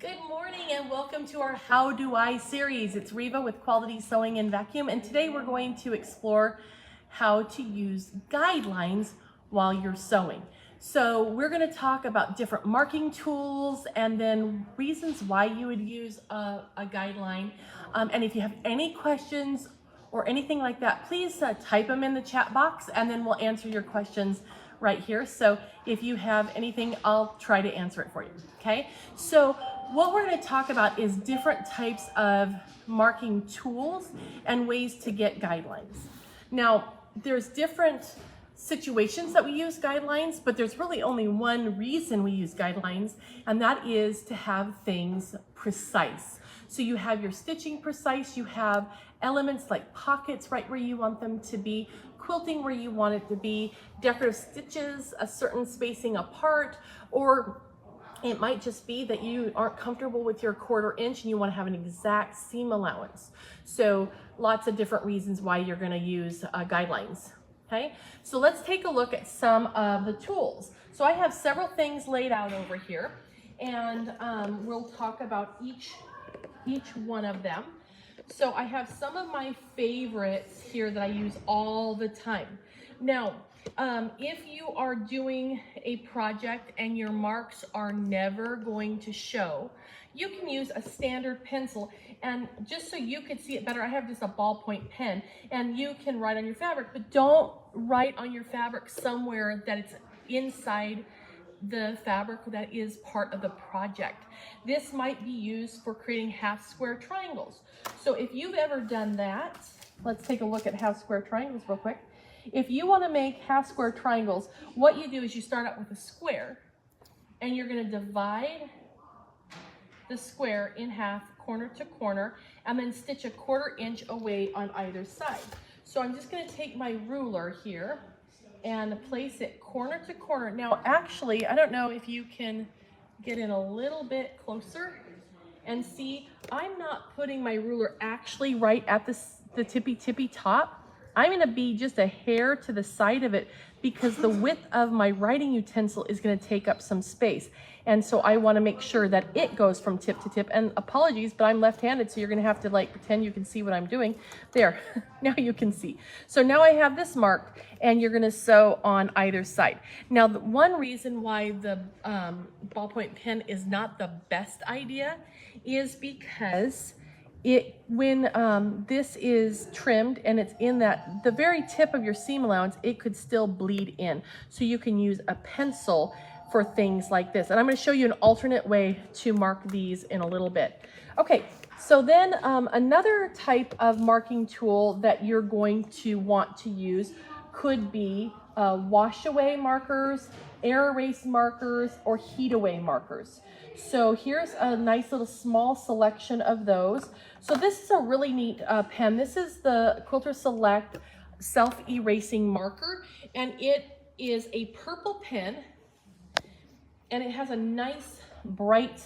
Good morning and welcome to our How Do I series. It's Reva with Quality Sewing and Vacuum, and today we're going to explore how to use guidelines while you're sewing. So we're going to talk about different marking tools and then reasons why you would use a guideline. And if you have any questions or anything like that, please type them in the chat box and then we'll answer your questions right here. So if you have anything, I'll try to answer it for you. Okay, so what we're going to talk about is different types of marking tools and ways to get guidelines. Now, there's different situations that we use guidelines, but there's really only one reason we use guidelines, and that is to have things precise. So you have your stitching precise, you have elements like pockets right where you want them to be, quilting where you want it to be, decorative stitches a certain spacing apart, or it might just be that you aren't comfortable with your 1/4 inch and you want to have an exact seam allowance. So lots of different reasons why you're going to use guidelines. Okay, so let's take a look at some of the tools. So I have several things laid out over here, and we'll talk about each one of them. So I have some of my favorites here that I use all the time. Now, if you are doing a project and your marks are never going to show, you can use a standard pencil, and just so you could see it better, I have just a ballpoint pen, and you can write on your fabric, but don't write on your fabric somewhere that it's inside the fabric that is part of the project. This might be used for creating half square triangles. So if you've ever done that, let's take a look at half square triangles real quick. If you want to make half square triangles, what you do is you start out with a square, and you're going to divide the square in half, corner to corner, and then stitch a 1/4 inch away on either side. So I'm just going to take my ruler here and place it corner to corner. Now, actually, I don't know if you can get in a little bit closer and see, I'm not putting my ruler actually right at the tippy top. I'm going to be just a hair to the side of it because the width of my writing utensil is going to take up some space. And so I want to make sure that it goes from tip to tip. And apologies, but I'm left-handed, so you're going to have to like pretend you can see what I'm doing. There, now you can see. So now I have this marked, and you're going to sew on either side. Now, the one reason why the ballpoint pen is not the best idea is because when this is trimmed and it's in the very tip of your seam allowance, it could still bleed in. So you can use a pencil for things like this. And I'm going to show you an alternate way to mark these in a little bit. Okay, so then another type of marking tool that you're going to want to use could be wash away markers, air erase markers, or heat away markers. So here's a nice little small selection of those. So this is a really neat pen. This is the Quilter Select self-erasing marker, and it is a purple pen, and it has a nice bright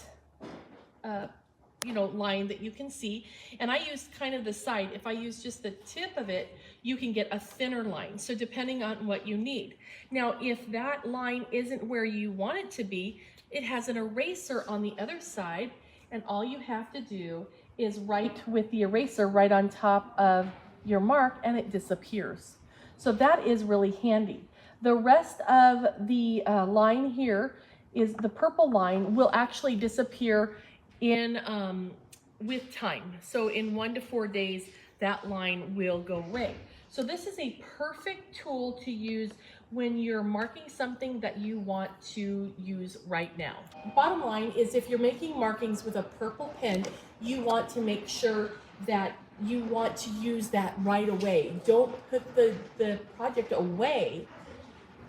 line that you can see. And I used kind of the side. If I use just the tip of it, you can get a thinner line. So depending on what you need. Now, if that line isn't where you want it to be, it has an eraser on the other side, and all you have to do is write with the eraser right on top of your mark, and it disappears. So that is really handy. The rest of the line here is the purple line will actually disappear in with time. So in 1 to 4 days, that line will go away. So this is a perfect tool to use when you're marking something that you want to use right now. Bottom line is, if you're making markings with a purple pen, you want to make sure that you want to use that right away. Don't put the project away,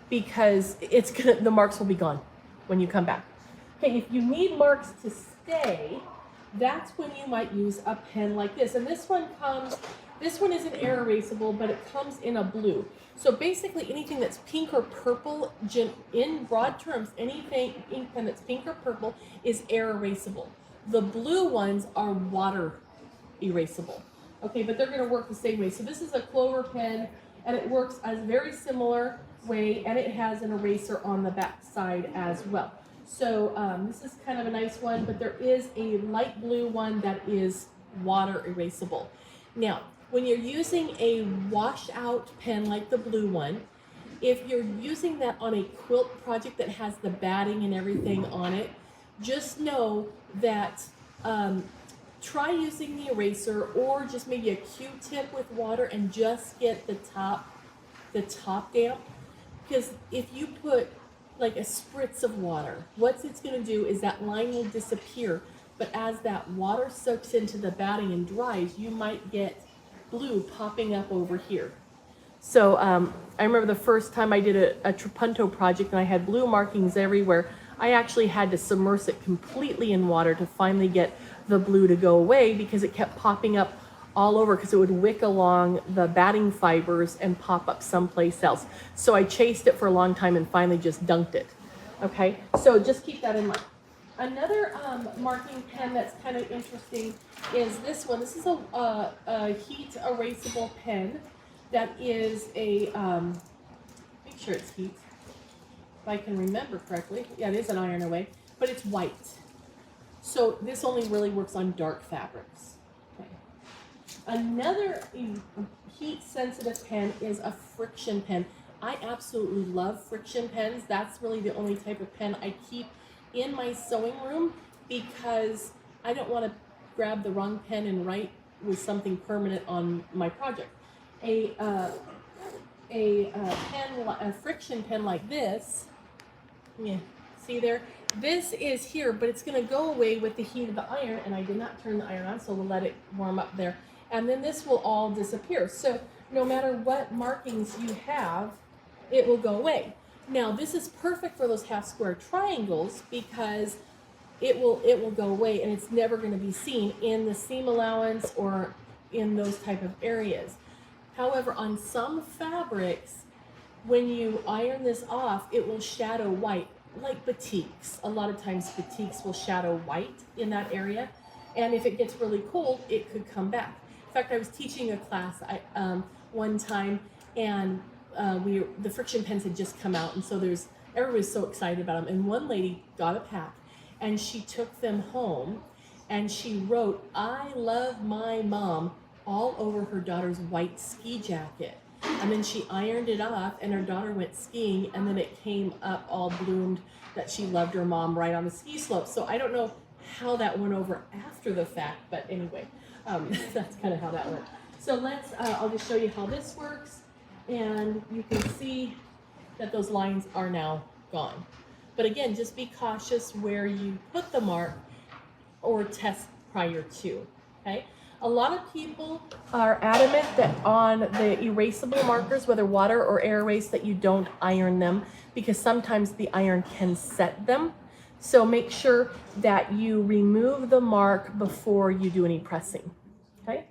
because the marks will be gone when you come back. Okay, if you need marks to stay, that's when you might use a pen like this. And this one isn't air erasable, but it comes in a blue. So basically anything that's pink or purple, in broad terms, anything ink pen that's pink or purple is air erasable. The blue ones are water erasable. Okay, but they're going to work the same way. So this is a Clover pen, and it works as a very similar way, and it has an eraser on the back side as well. So this is kind of a nice one, but there is a light blue one that is water erasable. Now, when you're using a washout pen like the blue one, if you're using that on a quilt project that has the batting and everything on it, just know that try using the eraser or just maybe a Q-tip with water and just get the top damp. Because if you put like a spritz of water, what it's going to do is that line will disappear. But as that water soaks into the batting and dries, you might get blue popping up over here. So I remember the first time I did a trapunto project and I had blue markings everywhere. I actually had to submerge it completely in water to finally get the blue to go away because it kept popping up all over because it would wick along the batting fibers and pop up someplace else. So I chased it for a long time and finally just dunked it. Okay, so just keep that in mind. Another marking pen that's kind of interesting is this one. This is a heat erasable pen that is a, make sure it's heat, if I can remember correctly. Yeah, it is an iron away, but it's white. So this only really works on dark fabrics. Okay. Another heat-sensitive pen is a friction pen. I absolutely love friction pens. That's really the only type of pen I keep in my sewing room because I don't want to grab the wrong pen and write with something permanent on my project. A friction pen like this, yeah, see there? This is here, but it's going to go away with the heat of the iron, and I did not turn the iron on, so we'll let it warm up there. And then this will all disappear. So no matter what markings you have, it will go away. Now this is perfect for those half square triangles because it will go away and it's never going to be seen in the seam allowance or in those type of areas. However, on some fabrics, when you iron this off, it will shadow white, like batiks. A lot of times batiks will shadow white in that area. And if it gets really cold, it could come back. In fact, I was teaching a class one time, and the friction pens had just come out, and so everybody's so excited about them. And one lady got a pack, and she took them home, and she wrote, "I love my mom," all over her daughter's white ski jacket. And then she ironed it off, and her daughter went skiing, and then it came up all bloomed that she loved her mom right on the ski slope. So I don't know how that went over after the fact, but anyway, that's kind of how that went. So I'll just show you how this works. And you can see that those lines are now gone. But again, just be cautious where you put the mark or test prior to, okay? A lot of people are adamant that on the erasable markers, whether water or air erase, that you don't iron them because sometimes the iron can set them. So make sure that you remove the mark before you do any pressing, okay?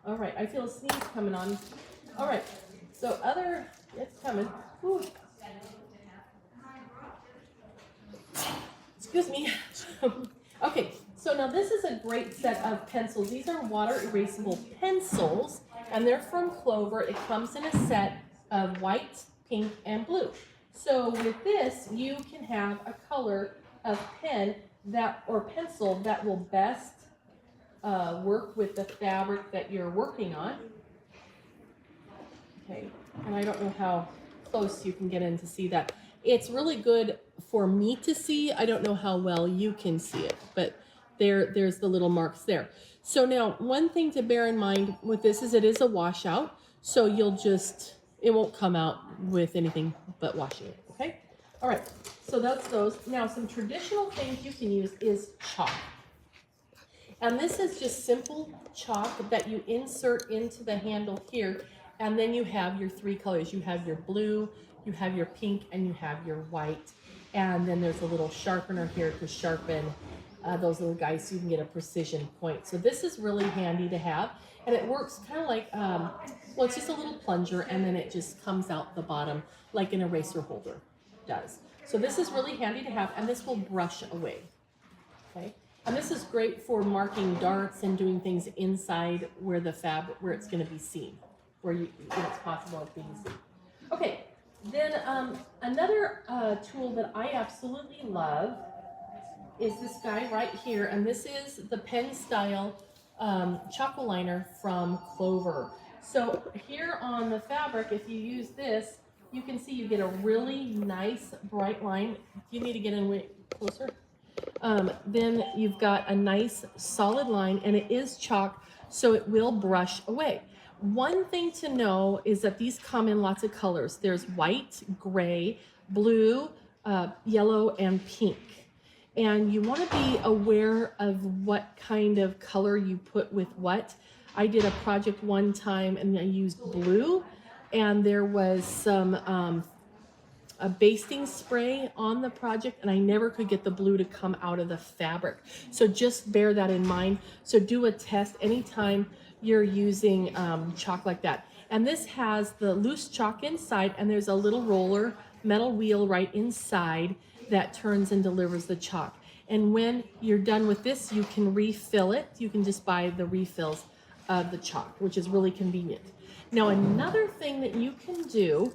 All right, I feel a sneeze coming on. All right. So it's coming. Ooh. Excuse me. Okay, so now this is a great set of pencils. These are water erasable pencils, and they're from Clover. It comes in a set of white, pink, and blue. So with this, you can have a color of pen or pencil that will best work with the fabric that you're working on. Okay, and I don't know how close you can get in to see that. It's really good for me to see. I don't know how well you can see it, but there's the little marks there. So now, one thing to bear in mind with this is it is a washout, so it won't come out with anything but washing it, okay? All right, so that's those. Now, some traditional things you can use is chalk. And this is just simple chalk that you insert into the handle here. And then you have your three colors. You have your blue, you have your pink, and you have your white. And then there's a little sharpener here to sharpen those little guys so you can get a precision point. So this is really handy to have. And it works kind of like, well, it's just a little plunger, and then it just comes out the bottom like an eraser holder does. So this is really handy to have, and this will brush away, okay? And this is great for marking darts and doing things inside where it's going to be seen, where it's possible it's being seen. Okay, then another tool that I absolutely love is this guy right here, and this is the pen style choco liner from Clover. So here on the fabric, if you use this, you can see you get a really nice bright line. You need to get in way closer. Then you've got a nice solid line, and it is chalk, so it will brush away. One thing to know is that these come in lots of colors. There's white, gray, blue, yellow, and pink. And you want to be aware of what kind of color you put with what. I did a project one time and I used blue, and there was some a basting spray on the project, and I never could get the blue to come out of the fabric. So just bear that in mind. So do a test anytime you're using chalk like that. And this has the loose chalk inside, and there's a little roller metal wheel right inside that turns and delivers the chalk. And when you're done with this, you can refill it. You can just buy the refills of the chalk, which is really convenient. Now, another thing that you can do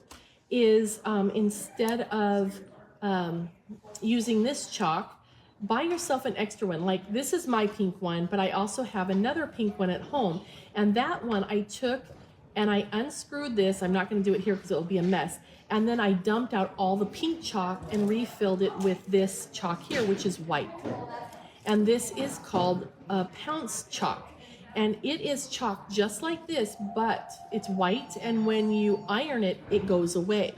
is instead of using this chalk, buy yourself an extra one. Like this is my pink one, but I also have another pink one at home. And that one I took and I unscrewed this. I'm not going to do it here because it will be a mess. And then I dumped out all the pink chalk and refilled it with this chalk here, which is white. And this is called Pounce chalk. And it is chalk just like this, but it's white, and when you iron it, it goes away.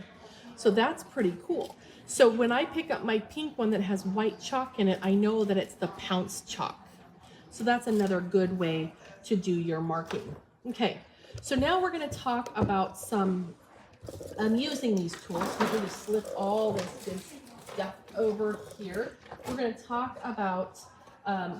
So that's pretty cool. So when I pick up my pink one that has white chalk in it, I know that it's the Pounce chalk. So that's another good way to do your marking. Okay, so now we're going to talk about some using these tools. I'm going to slip all this good stuff over here. We're going to talk about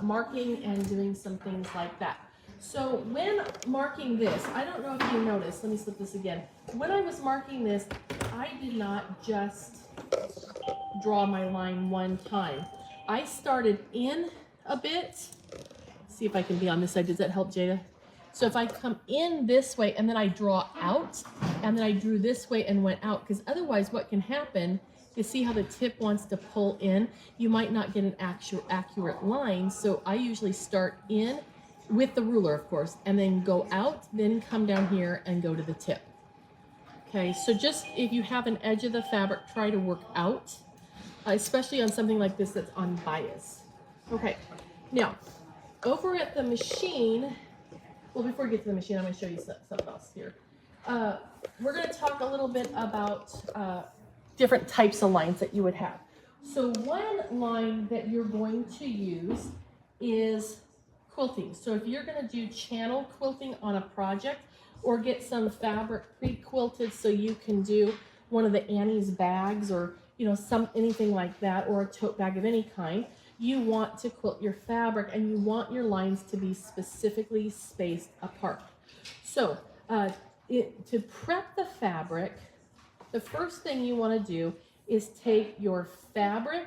marking and doing some things like that. So when marking this, I don't know if you noticed, let me slip this again. When I was marking this, I did not just draw my line one time. I started in a bit. See if I can be on this side. Does that help, Jada? So if I come in this way and then I draw out, and then I drew this way and went out, because otherwise what can happen, you see how the tip wants to pull in? You might not get an accurate line. So I usually start in with the ruler, of course, and then go out, then come down here and go to the tip. Okay, so just if you have an edge of the fabric, try to work out, especially on something like this that's on bias. Okay, now over at the machine, well, before we get to the machine, I'm going to show you something else here. We're going to talk a little bit about different types of lines that you would have. So one line that you're going to use is quilting. So if you're going to do channel quilting on a project, or get some fabric pre-quilted so you can do one of the Annie's bags, or anything like that, or a tote bag of any kind, you want to quilt your fabric and you want your lines to be specifically spaced apart. So to prep the fabric, the first thing you want to do is take your fabric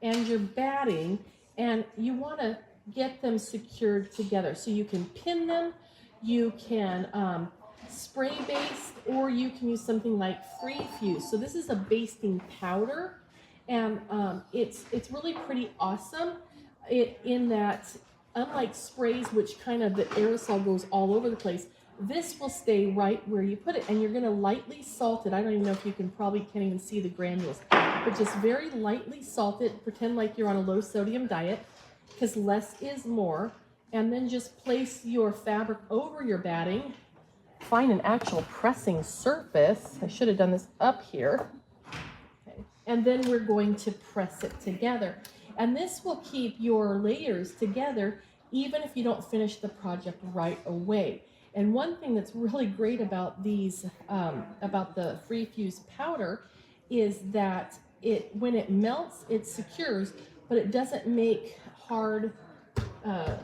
and your batting, and you want to get them secured together. So you can pin them, you can spray baste, or you can use something like free fuse. So this is a basting powder, and it's really pretty awesome in that, unlike sprays, which kind of the aerosol goes all over the place, this will stay right where you put it, and you're going to lightly salt it. I don't even know if you can't even see the granules, but just very lightly salt it. Pretend like you're on a low sodium diet, because less is more. And then just place your fabric over your batting. Find an actual pressing surface. I should have done this up here. Okay. And then we're going to press it together. And this will keep your layers together even if you don't finish the project right away. And one thing that's really great about these, about the free fuse powder, is that when it melts, it secures, but it doesn't make hard,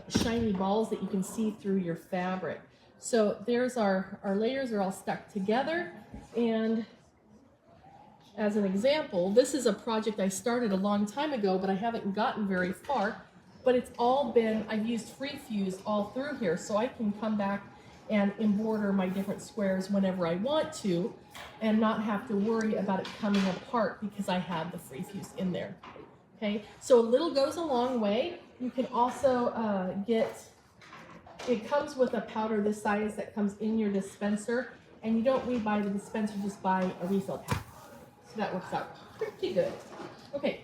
shiny balls that you can see through your fabric. So there's our layers are all stuck together. And as an example, this is a project I started a long time ago, but I haven't gotten very far. But it's all been, I've used free fuse all through here, so I can come back and embroider my different squares whenever I want to, and not have to worry about it coming apart because I have the free fuse in there. Okay, so a little goes a long way. You can also it comes with a powder this size that comes in your dispenser, and you don't rebuy the dispenser, just buy a refill pack. So that works out pretty good. Okay,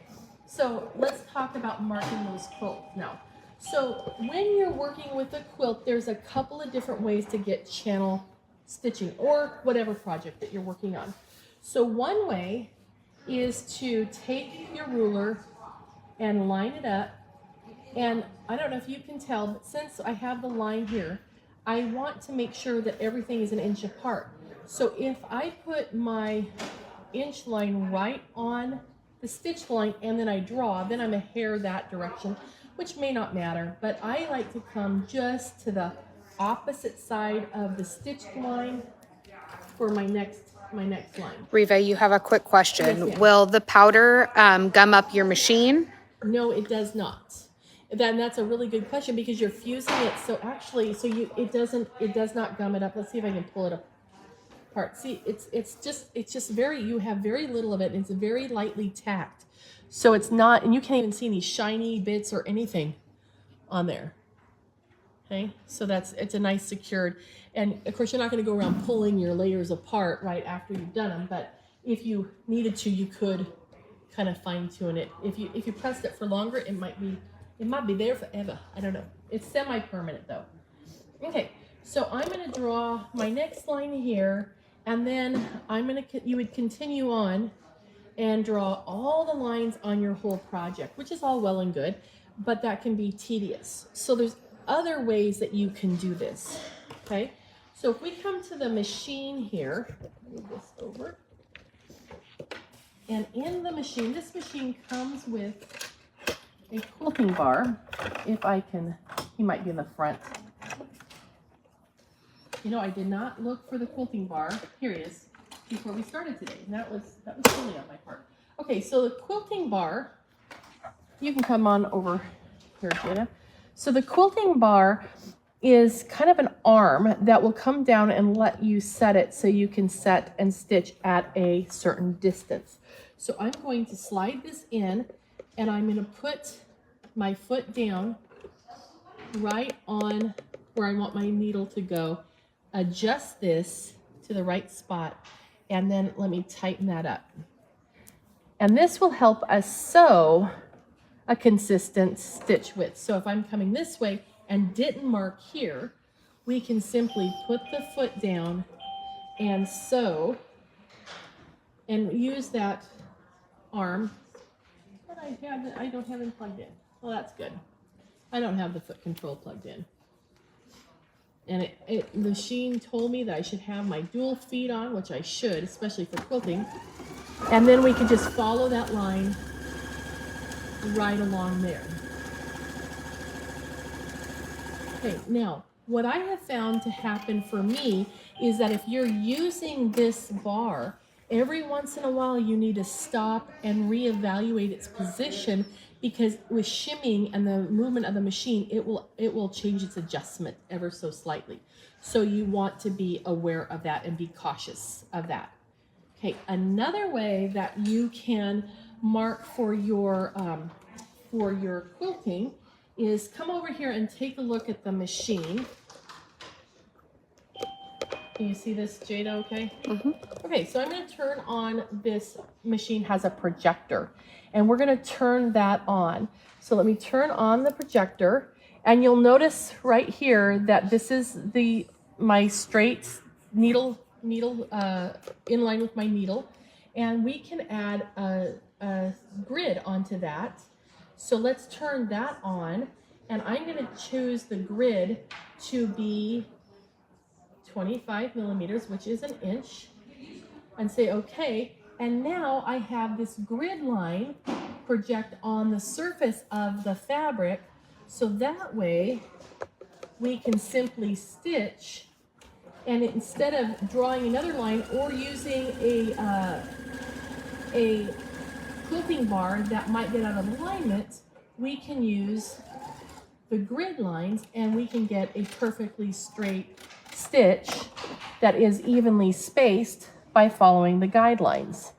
so let's talk about marking those quilts now. So when you're working with a quilt, there's a couple of different ways to get channel stitching or whatever project that you're working on. So one way is to take your ruler and line it up. And I don't know if you can tell, but since I have the line here, I want to make sure that everything is an inch apart. So if I put my inch line right on the stitch line and then I draw, then I'm a hair that direction, which may not matter, but I like to come just to the opposite side of the stitch line for my next line. Reva, you have a quick question. Yes, will the powder gum up your machine? No, it does not. That's a really good question because you're fusing it. So actually, it does not gum it up. Let's see if I can pull it apart. See, it's just very, you have very little of it, and it's very lightly tacked. So it's not, and you can't even see any shiny bits or anything on there. Okay, so it's a nice secured, and of course you're not going to go around pulling your layers apart right after you've done them, but if you needed to, you could kind of fine tune it. If you pressed it for longer, it might be there forever. I don't know. It's semi-permanent though. Okay, so I'm going to draw my next line here, and then you would continue on and draw all the lines on your whole project, which is all well and good, but that can be tedious. So there's other ways that you can do this. Okay, so if we come to the machine here, move this over, and in the machine, this machine comes with a quilting bar. If I can, he might be in the front. You know, I did not look for the quilting bar. Here he is, before we started today. And that was silly on my part. Okay, so the quilting bar, you can come on over here, Jada. So the quilting bar is kind of an arm that will come down and let you set it so you can set and stitch at a certain distance. So I'm going to slide this in, and I'm going to put my foot down right on where I want my needle to go. Adjust this to the right spot, and then let me tighten that up. And this will help us sew a consistent stitch width. So if I'm coming this way and didn't mark here, we can simply put the foot down and sew and use that arm. But I don't have it plugged in. Well, that's good. I don't have the foot control plugged in. And the machine told me that I should have my dual feet on, which I should, especially for quilting. And then we can just follow that line right along there. Okay, now, what I have found to happen for me is that if you're using this bar, every once in a while you need to stop and reevaluate its position, because with shimming and the movement of the machine, it will change its adjustment ever so slightly. So you want to be aware of that and be cautious of that. Okay, another way that you can mark for your quilting is come over here and take a look at the machine. Can you see this, Jada, okay? Mm-hmm. Okay, so I'm going to turn on this machine. Has a projector, and we're going to turn that on. So let me turn on the projector, and you'll notice right here that this is my straight needle in line with my needle, and we can add a grid onto that. So let's turn that on, and I'm going to choose the grid to be 25 millimeters, which is an inch, and say okay. And now I have this grid line project on the surface of the fabric, so that way we can simply stitch, and instead of drawing another line or using a quilting bar that might get out of alignment, we can use the grid lines, and we can get a perfectly straight stitch that is evenly spaced by following the guidelines.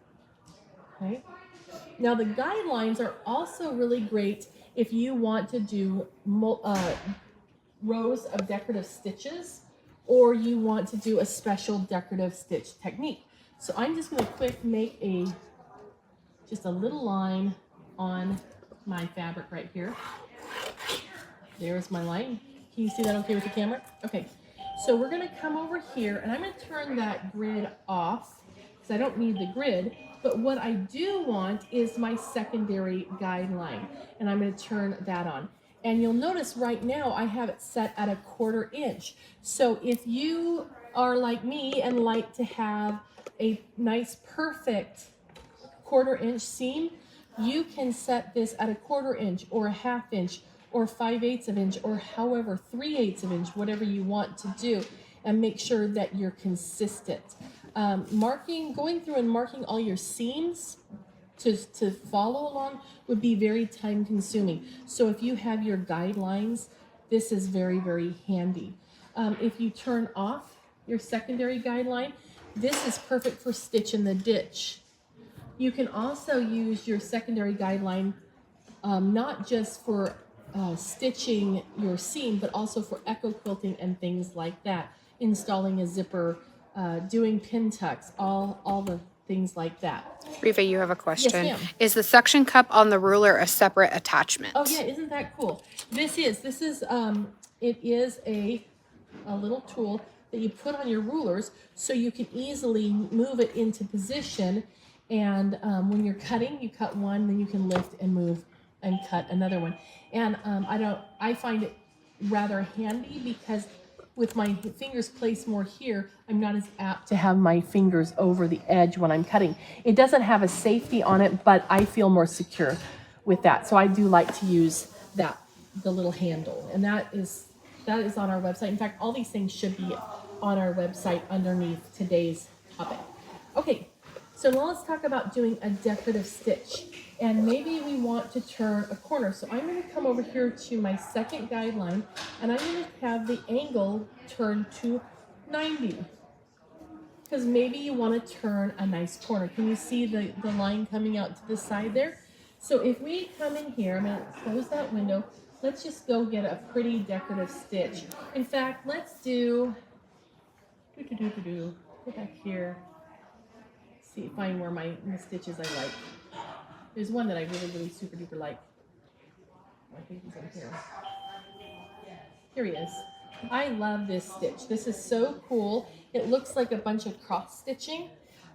Okay, Now the guidelines are also really great if you want to do rows of decorative stitches, or you want to do a special decorative stitch technique. So I'm just going to quick make just a little line on my fabric right here. There's my line. Can you see that okay with the camera? Okay. So we're going to come over here, and I'm going to turn that grid off because I don't need the grid. But what I do want is my secondary guideline, and I'm going to turn that on. And you'll notice right now I have it set at 1/4 inch. So if you are like me and like to have a nice perfect 1/4 inch seam, you can set this at 1/4 inch or 1/2 inch or 5/8 of inch or however 3/8 of inch, whatever you want to do, and make sure that you're consistent. Going through and marking all your seams to follow along would be very time consuming. So if you have your guidelines, this is very, very handy. If you turn off your secondary guideline, this is perfect for stitch in the ditch. You can also use your secondary guideline not just for stitching your seam, but also for echo quilting and things like that, installing a zipper, doing pin tucks, all the things like that. Reva, you have a question. Yes, ma'am. Is the suction cup on the ruler a separate attachment? Oh yeah, isn't that cool? This is it is a little tool that you put on your rulers so you can easily move it into position. And when you're cutting, you cut one, then you can lift and move and cut another one. And I find it rather handy because with my fingers placed more here, I'm not as apt to have my fingers over the edge when I'm cutting. It doesn't have a safety on it, but I feel more secure with that. So I do like to use the little handle, and that is on our website. In fact, all these things should be on our website underneath today's topic. Okay, so now let's talk about doing a decorative stitch. And maybe we want to turn a corner. So I'm going to come over here to my second guideline, and I'm going to have the angle turned to 90. Because maybe you want to turn a nice corner. Can you see the line coming out to the side there? So if we come in here, I'm going to close that window. Let's just go get a pretty decorative stitch. In fact, let's do, go back here. See, find where my stitches I like. There's one that I really, really super duper like. I think he's in here. Here he is. I love this stitch. This is so cool. It looks like a bunch of cross stitching.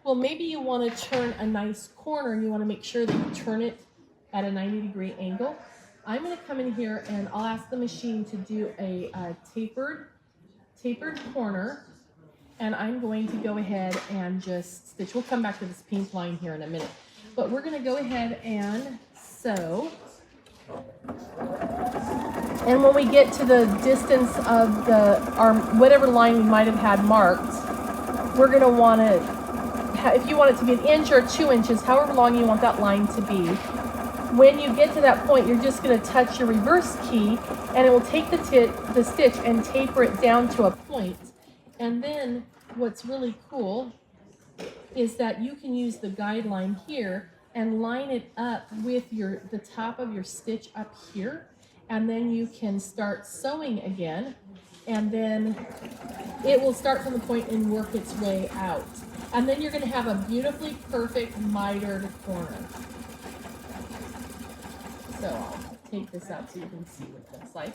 Well, maybe you want to turn a nice corner and you want to make sure that you turn it at a 90-degree angle. I'm going to come in here and I'll ask the machine to do a tapered corner. And I'm going to go ahead and just stitch. We'll come back to this pink line here in a minute. But we're going to go ahead and sew. And when we get to the distance of whatever line we might have had marked, we're going to want to, if you want it to be 1 inch or 2 inches, however long you want that line to be, when you get to that point, you're just going to touch your reverse key, and it will take the stitch and taper it down to a point. And then what's really cool is that you can use the guideline here and line it up with the top of your stitch up here, and then you can start sewing again, and then it will start from the point and work its way out. And then you're going to have a beautifully perfect mitered corner. So I'll take this out so you can see what it looks like.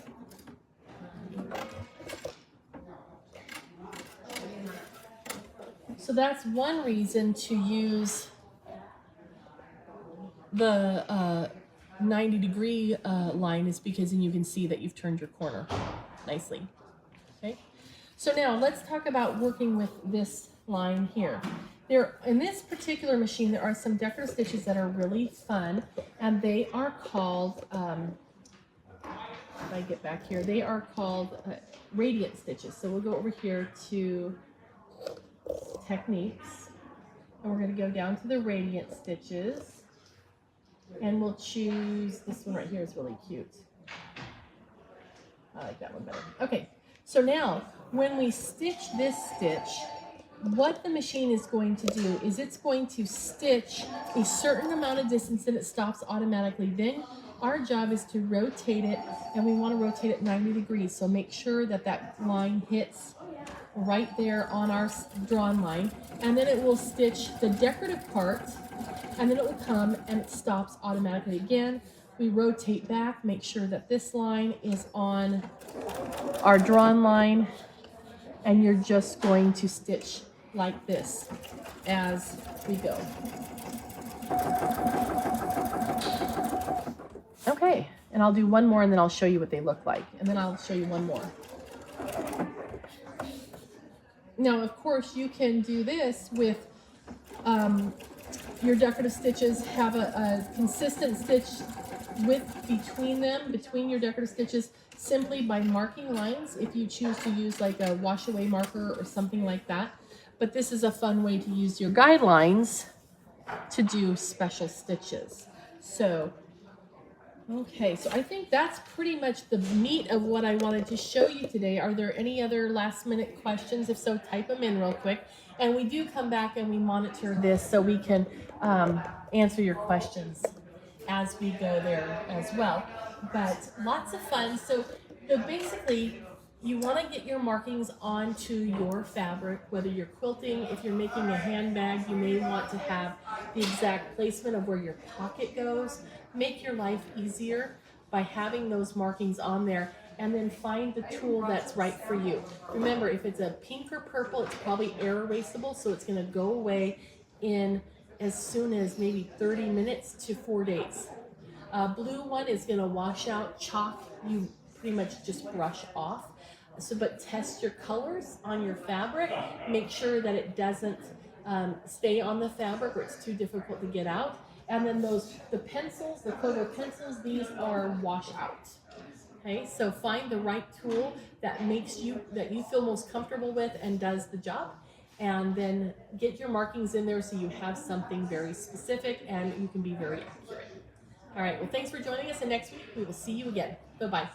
So that's one reason to use the 90-degree line, is because then you can see that you've turned your corner nicely. Okay. So now let's talk about working with this line here. In this particular machine, there are some decorative stitches that are really fun, and they are called, if I get back here, they are called radiant stitches. So we'll go over here to techniques, and we're going to go down to the radiant stitches, and we'll choose this one right here. Is really cute. I like that one better. Okay, so now when we stitch this stitch, what the machine is going to do is it's going to stitch a certain amount of distance and it stops automatically. Then our job is to rotate it, and we want to rotate it 90 degrees. So make sure that that line hits right there on our drawn line, and then it will stitch the decorative part, and then it will come and it stops automatically again. We rotate back, make sure that this line is on our drawn line, and you're just going to stitch like this as we go. Okay, and I'll do one more and then I'll show you what they look like, and then I'll show you one more. Now, of course, you can do this with your decorative stitches. Have a consistent stitch width between your decorative stitches, simply by marking lines if you choose to use like a wash away marker or something like that. But this is a fun way to use your guidelines to do special stitches. So, okay, so I think that's pretty much the meat of what I wanted to show you today. Are there any other last minute questions? If so, type them in real quick. And we do come back and we monitor this so we can answer your questions as we go there as well. But lots of fun. So basically, you want to get your markings onto your fabric, whether you're quilting. If you're making a handbag, you may want to have the exact placement of where your pocket goes. Make your life easier by having those markings on there, and then find the tool that's right for you. Remember, if it's a pink or purple, it's probably air erasable, so it's going to go away in as soon as maybe 30 minutes to 4 days. Blue one is going to wash out. Chalk, you pretty much just brush off. So, but test your colors on your fabric. Make sure that it doesn't stay on the fabric or it's too difficult to get out. And then the pencils, the Clover pencils, these are wash out. Okay, so find the right tool that that you feel most comfortable with and does the job. And then get your markings in there so you have something very specific and you can be very accurate. All right, well, thanks for joining us, and next week we will see you again. Bye-bye.